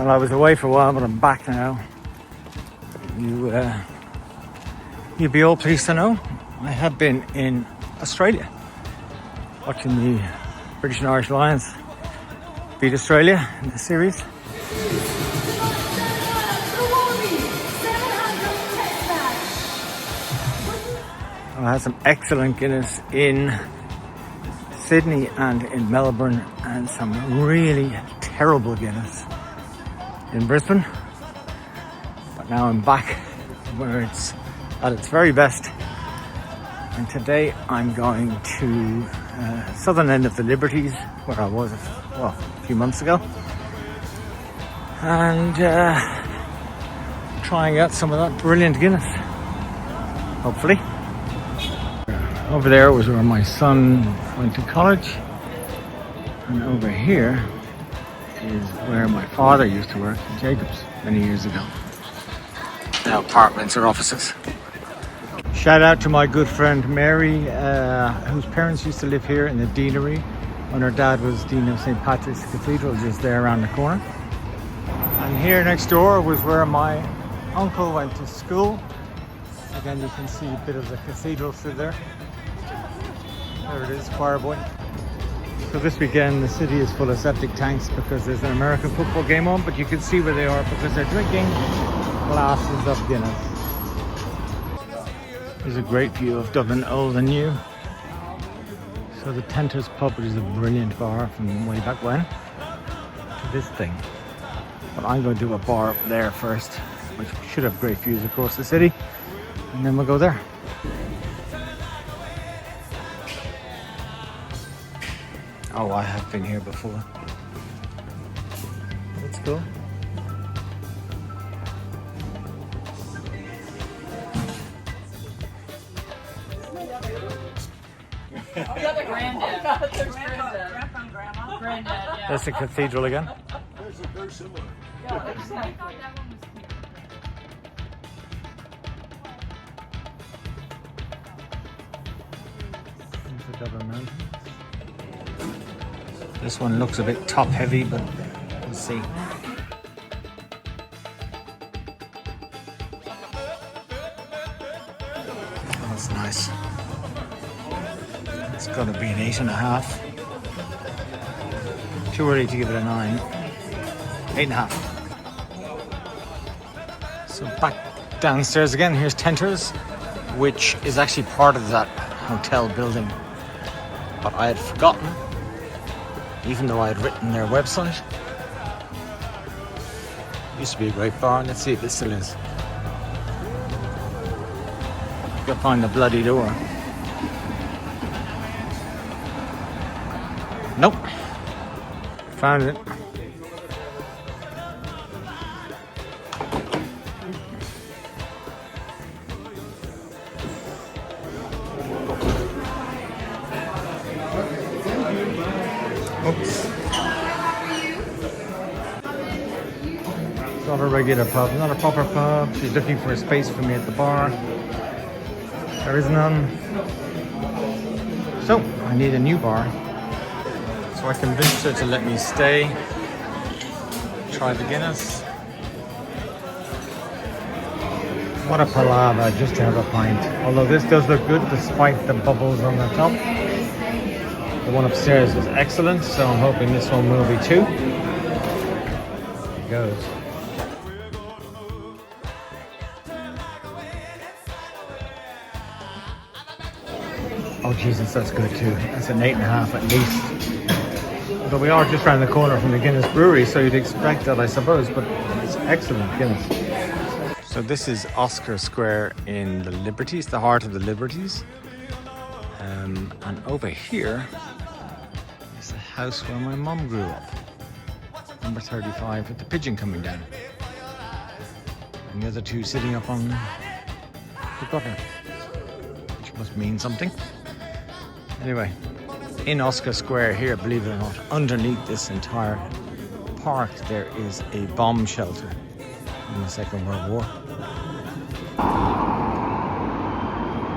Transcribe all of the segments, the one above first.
Well, I was away for a while, but I'm back now. You'd be all pleased to know I have been in Australia, watching the British and Irish Lions beat Australia in the series. I had some excellent Guinness in Sydney and in Melbourne, and some really terrible Guinness in Brisbane. But now I'm back where it's at its very best. And today I'm going to southern end of the Liberties, where I was a few months ago, and trying out some of that brilliant Guinness, hopefully. Over there was where my son went to college, and over here is where my father used to work in Jacobs many years ago. Now apartments or offices. Shout out to my good friend Mary, whose parents used to live here in the Deanery when her dad was Dean of St. Patrick's Cathedral, just there around the corner. And here next door was where my uncle went to school. Again, you can see a bit of the cathedral through there. There it is, Choir Boy. So this weekend the city is full of septic tanks because there's an American football game on, but you can see where they are because they're drinking glasses of Guinness. There's a great view of Dublin old and new. So the Tenter's Pub is a brilliant bar from way back when to this thing. But I'm going to do a bar up there first, which should have great views across the city, and then we'll go there. Oh, I have been here before. That's cool. That's the cathedral again. There's a very similar. Into Dublin Mountains. This one looks a bit top heavy, but we'll see. Oh, that's nice. It's got to be an 8.5. Too early to give it a 9. 8.5. So back downstairs again. Here's Tenter's, which is actually part of that hotel building, but I had forgotten, even though I had written their website. Used to be a great bar. Let's see if it still is. Gotta find the bloody door. Nope. Found it. Oops. It's not a regular pub, not a proper pub. She's looking for a space for me at the bar. There is none. So, I need a new bar. So I convinced her to let me stay. Try the Guinness. What a palaver just to have a pint. Although this does look good despite the bubbles on the top. The one upstairs was excellent, so I'm hoping this one will be too. There it goes. Oh Jesus, that's good too. That's an 8.5 at least. Although we are just around the corner from the Guinness brewery, so you'd expect that, I suppose, but it's excellent Guinness. So this is Oscar Square in the Liberties, the heart of the Liberties. And over here is the house where my mum grew up. Number 35 with the pigeon coming down. And the other two sitting up on the gutter, which must mean something. Anyway, in Oscar Square here, believe it or not, underneath this entire park, there is a bomb shelter in the Second World War.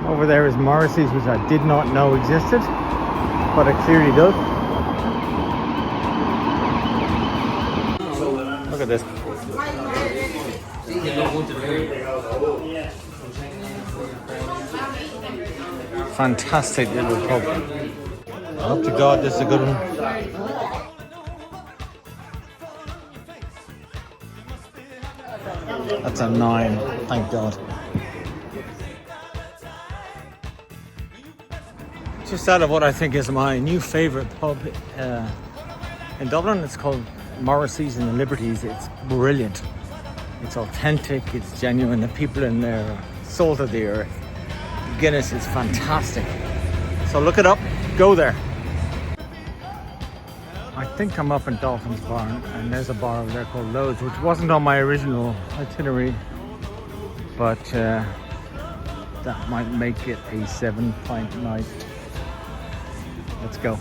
Over there is Morrissey's, which I did not know existed, but it clearly does. Look at this. Fantastic little pub. Hope to God this is a good one. That's a 9, thank God. Just out of what I think is my new favourite pub in Dublin. It's called Morrissey's in the Liberties. It's brilliant. It's authentic, it's genuine. The people in there are salt of the earth. Guinness is fantastic. So look it up, go there. I think I'm up in Dolphin's Bar, and there's a bar over there called Loads, which wasn't on my original itinerary, but that might make it a 7-pint night. Let's go.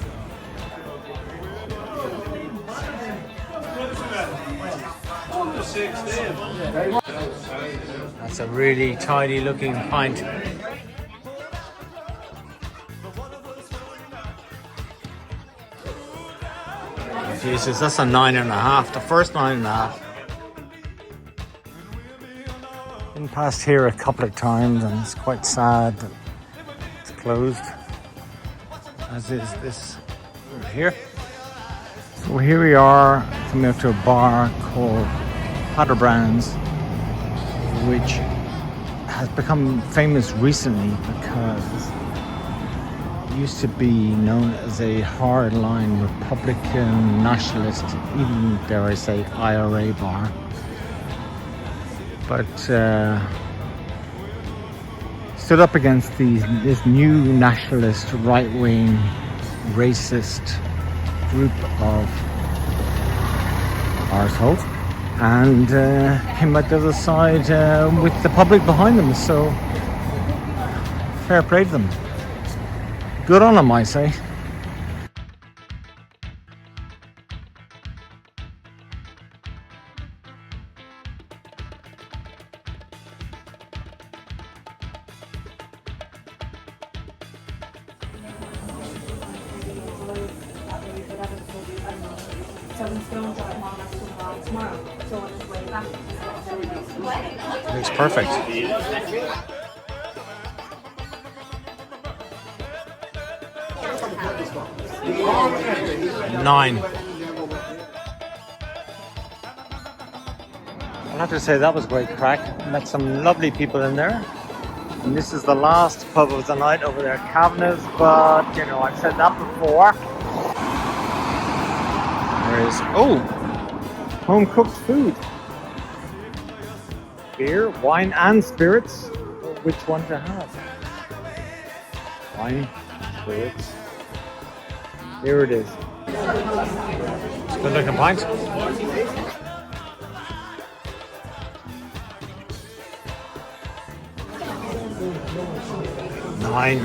That's a really tidy looking pint. Jesus, that's a 9.5. The first 9.5. Been past here a couple of times, and it's quite sad that it's closed. As is this over here. So here we are coming up to a bar called Peadar Browns, which has become famous recently because it used to be known as a hardline Republican nationalist, even dare I say IRA bar. But stood up against this new nationalist, right-wing, racist group of arseholes, and came out the other side with the public behind them. So fair play to them. Good on them, I say. Looks perfect. Nine. I'll have to say that was great crack. Met some lovely people in there. And this is the last pub of the night over there, Kavenagh, but you know, I've said that before. There is, home cooked food. Beer, wine and spirits. Which one to have? Wine, spirits. Here it is. It's a good looking pint. 9.